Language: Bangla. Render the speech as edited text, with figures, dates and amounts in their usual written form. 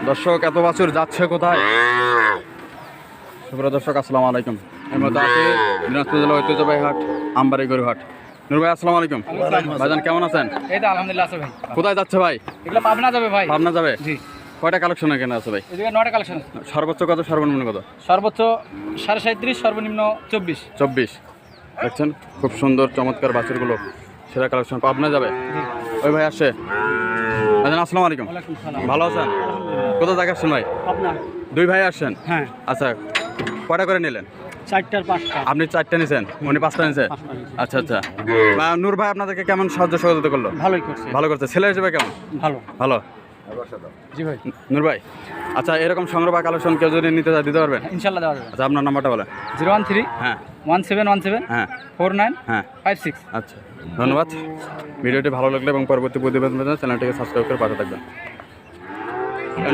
দর্শক এত বছর যাচ্ছে কোথায়? সুপ্রিয় দর্শক আসসালামু আলাইকুম। এর মধ্যে আছে দিনাজপুর জেলা ঐতিহ্যবাহী হাট আমবাড়ি গরু হাট। নূর ভাই আসসালামু আলাইকুম। ভাইজান কেমন আছেন? এই তো আলহামদুলিল্লাহ আছে ভাই। কোথায় যাচ্ছে ভাই? এগুলো পাবনা যাবে ভাই। পাবনা যাবে? জি। কয়টা কালেকশন এখানে আছে ভাই? এদিকে 9টা কালেকশন আছে। সর্বোচ্চ কত সর্বনিম্ন কত? সর্বোচ্চ 37.5, সর্বনিম্ন 24। 24। দেখছেন খুব সুন্দর চমৎকার বাছুরগুলো, সেরা কালেকশন। পাবনা যাবে? ওই ভাই আসছে। ভাইজান আসসালামু আলাইকুম। ওয়ালাইকুম সালাম। ভালো আছেন? কোথা থেকে আসছেন ভাই? পাবনা। দুই ভাই আসছেন? হ্যাঁ। আচ্ছা, কয়টা করে নিলেন? 4টার 5টা। আপনি 4টা নিছেন, উনি 5টা নিছে? আচ্ছা আচ্ছা। নূর ভাই আপনাদেরকে কেমন সাহায্য সহযোগিতা করলো? ভালোই করছে। ভালো করছে। ছেলে হিসেবে কেমন? ভালো। ভালো। জি ভাই। নূর ভাই, আচ্ছা এরকম সংগ্রহ বা কালেকশন কেউ যদি নিতে চায় দিতে পারবেন? ইনশাআল্লাহ দেওয়া যাবে। আচ্ছা আপনার নাম্বারটা বলেন। 013 হ্যাঁ 1717 হ্যাঁ 49 হ্যাঁ 56। আচ্ছা ধন্যবাদ। ভিডিওটি ভালো লাগলে এবং পরবর্তী প্রতিবেদন চ্যানেলটিকে সাবস্ক্রাইব করে পাশে থাকবেন।